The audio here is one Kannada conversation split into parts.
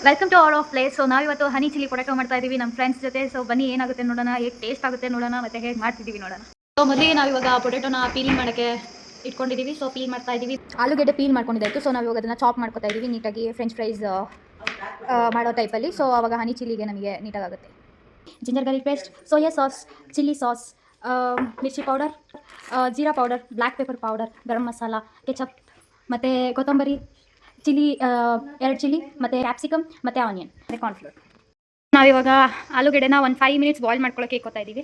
Welcome to our of place. So ನಾವಿವತ್ತು ಹನಿ ಚಿಲ್ಲಿ ಪೊಟೆಟೊ ಮಾಡ್ತಾ ಇದ್ದೀವಿ ನಮ್ಮ ಫ್ರೆಂಡ್ಸ್ ಜೊತೆ. ಸೊ ಬನ್ನಿ ಏನಾಗುತ್ತೆ ನೋಡೋಣ, ಹೇಗೆ ಟೇಸ್ಟ್ ಆಗುತ್ತೆ ನೋಡೋಣ, ಮತ್ತು ಹೇಗೆ ಮಾಡ್ತಿದ್ದೀವಿ ನೋಡೋಣ. ಸೊ ಮೊದಲಿಗೆ ನಾವಿವಾಗ ಪೊಟೆಟೊನ ಪೀಲಿಂಗ್ ಮಾಡೋಕ್ಕೆ ಇಟ್ಕೊಂಡಿದ್ದೀವಿ. ಸೊ ಪೀಲ್ ಮಾಡ್ತಾ ಇದ್ದೀವಿ. ಆಲೂಗೆಡ್ಡೆ ಪೀಲ್ ಮಾಡ್ಕೊಂಡಿದ್ದಾಯಿತು. ಸೊ ನಾವಿವಾಗ ಅದನ್ನು ಚಾಪ್ ಮಾಡ್ಕೊತಾ ಇದ್ದೀವಿ ನೀಟಾಗಿ, ಫ್ರೆಂಚ್ ಫ್ರೈಸ್ ಮಾಡೋ ಟೈಪಲ್ಲಿ. ಸೊ ಆವಾಗ ಹನಿ ಚಿಲ್ಲಿಗೆ ನಮಗೆ ನೀಟಾಗುತ್ತೆ. Ginger garlic paste, soya sauce, chilli sauce, ಮಿರ್ಚಿ ಪೌಡರ್, ಜೀರಾ powder, black pepper powder, garam masala, ketchup, ಮತ್ತು ಕೊತ್ತಂಬರಿ, ಚಿಲ್ಲಿ 2 ಚಿಲ್ಲಿ, ಮತ್ತು ಕ್ಯಾಪ್ಸಿಕಮ್, ಮತ್ತು ಆನಿಯನ್, ಮತ್ತು ಕಾರ್ನ್ಫ್ಲೋರ್. ನಾವಿವಾಗ ಆಲೂಗೆಡ್ಡೆನ ಒಂದು 5 ಮಿನಿಟ್ಸ್ ಬಾಯ್ಲ್ ಮಾಡ್ಕೊಳ್ಳೋಕೆ ಇಕ್ಕೋತಾ ಇದ್ದೀವಿ.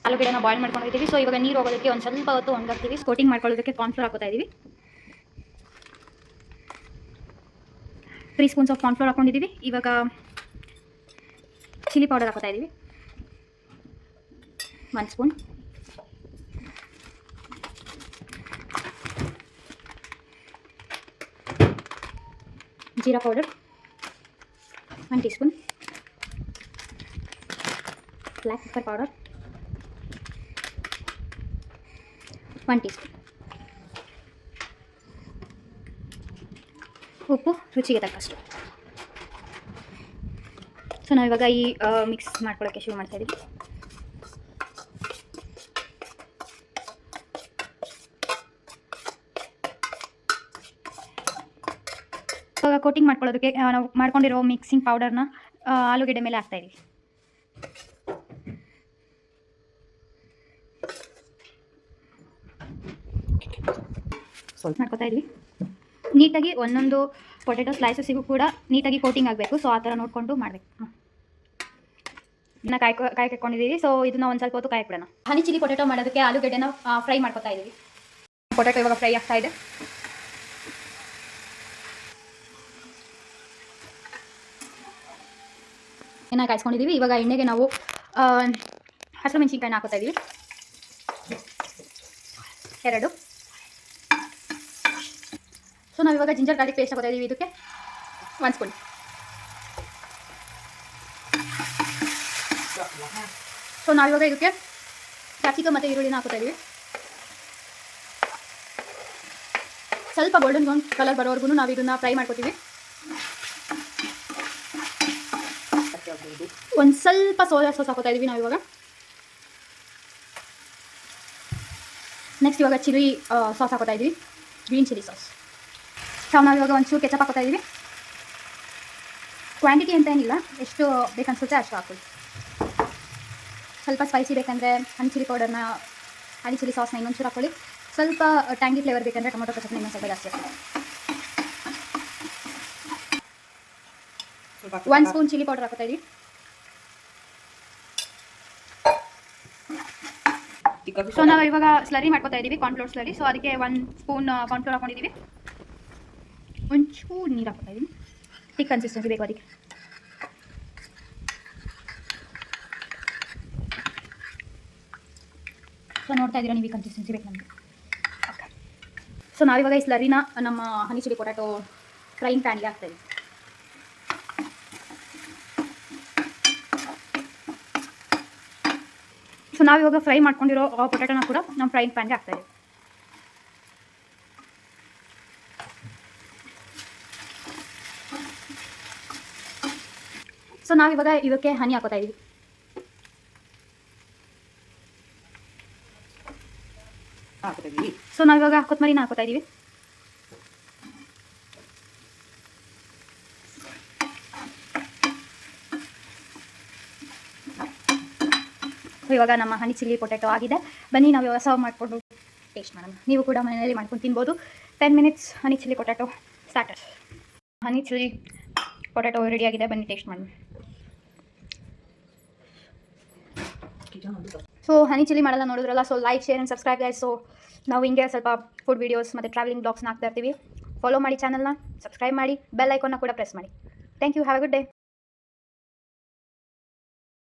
ಆಲೂಗೆಡ್ಡೆನ ಬಾಯ್ಲ್ ಮಾಡ್ಕೊಂಡಿದ್ದೀವಿ. ಸೊ ಇವಾಗ ನೀರು ಹೋಗೋದಕ್ಕೆ ಒಂದು ಸ್ವಲ್ಪ ಹೊತ್ತು ಒಣಗಾಕ್ತೀವಿ. ಕೋಟಿಂಗ್ ಮಾಡ್ಕೊಳ್ಳೋದಕ್ಕೆ ಕಾರ್ನ್ಫ್ಲೋರ್ ಹಾಕೋತಾ ಇದ್ದೀವಿ. 3 ಸ್ಪೂನ್ಸ್ ಆಫ್ ಕಾರ್ನ್ಫ್ಲೋರ್ ಹಾಕೊಂಡಿದ್ದೀವಿ. ಇವಾಗ ಚಿಲ್ಲಿ ಪೌಡರ್ ಹಾಕೋತಾ ಇದ್ದೀವಿ, 1 spoon. Jeera powder 1 tea spoon. Black pepper powder 1 tea spoon. ಉಪ್ಪು ರುಚಿಗೆ ತಕ್ಕಷ್ಟು. ಸೊ ನಾವಿವಾಗ ಈ ಮಿಕ್ಸ್ ಮಾಡ್ಕೊಳ್ಳೋಕ್ಕೆ ಶುರು ಮಾಡ್ತಾ ಇದ್ದೀವಿ. ಇವಾಗ ಕೋಟಿಂಗ್ ಮಾಡ್ಕೊಳ್ಳೋದಕ್ಕೆ ನಾವು ಮಾಡ್ಕೊಂಡಿರೋ ಮಿಕ್ಸಿಂಗ್ ಪೌಡರ್ನ ಆಲೂಗೆಡ್ಡೆ ಮೇಲೆ ಹಾಕ್ತಾ ಇದ್ದೀವಿ. ಸ್ವಲ್ಪ ಮಾಡ್ಕೊತಾ ಇದ್ವಿ. ನೀಟಾಗಿ ಒಂದೊಂದು ಪೊಟೆಟೊ ಸ್ಲೈಸಸ್ಸಿಗೂ ಕೂಡ ನೀಟಾಗಿ ಕೋಟಿಂಗ್ ಆಗಬೇಕು. ಸೊ ಆ ಥರ ನೋಡಿಕೊಂಡು ಮಾಡಬೇಕು. ಇದನ್ನ ಕಾಯಿ ಹಾಕ್ಕೊಂಡಿದ್ದೀವಿ. ಸೊ ಇದನ್ನ ಒಂದು ಸ್ವಲ್ಪ ಹೊತ್ತು ಕಾಯಕ್ಬಿಡೋಣ. ಹನಿ ಚಿಲ್ಲಿ ಪೊಟೆಟೊ ಮಾಡೋದಕ್ಕೆ ಆಲೂಗೆಡ್ಡೆನ ಫ್ರೈ ಮಾಡ್ಕೊತಾ ಇದ್ದೀವಿ. ಪೊಟೆಟೊ ಇವಾಗ ಫ್ರೈ ಆಗ್ತಾ ಇದೆ. ಎಣ್ಣೆ ಕಾಯಿಸ್ಕೊಂಡಿದ್ದೀವಿ. ಇವಾಗ ಎಣ್ಣೆಗೆ ನಾವು ಹಸಿರು ಮೆಣಸಿನ್ಕಾಯಿನ ಹಾಕೋತಾ ಇದ್ದೀವಿ, 2. ಸೊ ನಾವಿವಾಗ ಜಿಂಜರ್ ಗಾರ್ಲಿಕ್ ಪೇಸ್ಟ್ ಹಾಕೋತಾ ಇದ್ದೀವಿ. ಇದಕ್ಕೆ 1 ಸ್ಪೂನ್. ಸೊ ನಾವಿವಾಗ ಇದಕ್ಕೆ ಕ್ಯಾಪ್ಸಿಕಮ್ ಮತ್ತು ಈರುಳ್ಳಿನ ಹಾಕೋತಾ ಇದ್ದೀವಿ. ಸ್ವಲ್ಪ ಗೋಲ್ಡನ್ ಬ್ರೌನ್ ಕಲರ್ ಬರೋವರೆಗೂ ನಾವು ಇದನ್ನು ಫ್ರೈ ಮಾಡ್ಕೊತೀವಿ. ಒಂದು ಸ್ವಲ್ಪ ಸೋಯಾ ಸಾಸ್ ಹಾಕೋತಾ ಇದ್ದೀವಿ ನಾವು ಇವಾಗ. ನೆಕ್ಸ್ಟ್ ಇವಾಗ ಚಿಲ್ಲಿ ಸಾಸ್ ಹಾಕೋತಾ ಇದ್ದೀವಿ, ಗ್ರೀನ್ ಚಿಲ್ಲಿ ಸಾಸ್. ಸೊ ನಾವಿವಾಗ ಒಂಚೂರು ಕೆಚಪ್ ಹಾಕೋತಾ ಇದ್ದೀವಿ. ಕ್ವಾಂಟಿಟಿ ಅಂತ ಏನಿಲ್ಲ, ಎಷ್ಟು ಬೇಕನ್ಸುತ್ತೆ ಅಷ್ಟು ಹಾಕೊಳ್ಳಿ. ಸ್ವಲ್ಪ ಸ್ಪೈಸಿ ಬೇಕಂದರೆ ಹನಿ ಚಿಲ್ಲಿ ಪೌಡರ್ನ, ಹನಿ ಚಿಲ್ಲಿ ಸಾಸ್ನ ಇನ್ನೊಂಚೂರು ಹಾಕೊಳ್ಳಿ. ಸ್ವಲ್ಪ ಟ್ಯಾಂಗಿ ಫ್ಲೇವರ್ ಬೇಕಂದರೆ ಟೊಮೊಟೊ ಕೆಚಪ್ನ ಇನ್ನೊಂದು ಸ್ವಲ್ಪ ಜಾಸ್ತಿ ಹಾಕೊಳ್ಳಿ. 1 ಸ್ಪೂನ್ ಚಿಲ್ಲಿ ಪೌಡರ್ ಹಾಕೋತಾ ಇದ್ದೀವಿ. ಸೊ ನಾವು ಇವಾಗ ಸ್ಲರಿ ಮಾಡ್ಕೊತಾ ಇದ್ದೀವಿ, ಕಾರ್ನ್ಫ್ಲೋರ್ ಸ್ಲರಿ. ಸೊ ಅದಕ್ಕೆ 1 ಸ್ಪೂನ್ ಕಾರ್ನ್ಫ್ಲೋರ್ ಹಾಕೊಂಡಿದ್ದೀವಿ. ಒಂಚೂರು ನೀರು ಹಾಕೋತಾ ಇದ್ದೀನಿ, ಥಿಕ್ ಕನ್ಸಿಸ್ಟೆನ್ಸಿ ಬೇಕು ಅದಕ್ಕೆ. ಸೊ ನೋಡ್ತಾ ಇದ್ದೀರಾ ನೀವು, ಈ ಕನ್ಸಿಸ್ಟೆನ್ಸಿ ಬೇಕು ನಮಗೆ. ಓಕೆ. ಸೊ ನಾವಿವಾಗ ಈ ಸ್ಲರಿನ ನಮ್ಮ ಹನಿ ಚಿಲ್ಲಿ ಪೊಟ್ಯಾಟೊ ಫ್ರೈಯಿಂಗ್ ಪ್ಯಾನ್ಗೆ ಹಾಕ್ತಾ ಇದ್ದೀವಿ. ಸೊ ನಾವಿವಾಗ ಫ್ರೈ ಮಾಡ್ಕೊಂಡಿರೋ ಪೊಟ್ಯಾಟೊನ ಕೂಡ ನಮ್ಮ ಫ್ರೈಯಿಂಗ್ ಪ್ಯಾನ್ಗೆ ಹಾಕ್ತಾ ಇದ್ದೀವಿ. ಸೊ ನಾವಿವಾಗ ಇದಕ್ಕೆ ಹನಿ ಹಾಕೋತಾ ಇದ್ದೀವಿ. ಸೊ ನಾವಿವಾಗ ಕೊತ್ತಂಬರಿನ ಹಾಕೋತಾ ಇದ್ದೀವಿ. ಇವಾಗ ನಮ್ಮ ಹನಿ ಚಿಲ್ಲಿ ಪೊಟೆಟೊ ಆಗಿದೆ. ಬನ್ನಿ ನಾವು ಇವಾಗ ಸರ್ವ್ ಮಾಡಿಕೊಂಡು ಟೇಸ್ಟ್ ಮಾಡೋಣ. ನೀವು ಕೂಡ ಮನೆಯಲ್ಲಿ ಮಾಡ್ಕೊಂಡು ತಿನ್ಬೋದು. 10 ಮಿನಿಟ್ಸ್ ಹನಿ ಚಿಲ್ಲಿ ಪೊಟೆಟೊ ಸ್ಟಾರ್ಟರ್. ಹನಿ ಚಿಲ್ಲಿ ಪೊಟೆಟೊ ರೆಡಿಯಾಗಿದೆ, ಬನ್ನಿ ಟೇಸ್ಟ್ ಮಾಡೋಣ. ಸೊ ಹನಿ ಚಿಲ್ಲಿ ಮಾಡೋಲ್ಲ ನೋಡಿದ್ರಲ್ಲ. So like, share and subscribe guys. So ನಾವು ಹಿಂಗೆ ಸ್ವಲ್ಪ ಫುಡ್ ವೀಡಿಯೋಸ್ ಮತ್ತು ಟ್ರಾವೆಲಿಂಗ್ ಬ್ಲಾಗ್ಸ್ನ ಹಾಕ್ತಾ ಇರ್ತೀವಿ. ಫಾಲೋ ಮಾಡಿ ಚಾನಲ್ನ, ಸಬ್ಸ್ಕ್ರೈಬ್ ಮಾಡಿ, ಬೆಲ್ ಐಕಾನ್ನ ಕೂಡ ಪ್ರೆಸ್ ಮಾಡಿ. Thank you. Have a good day.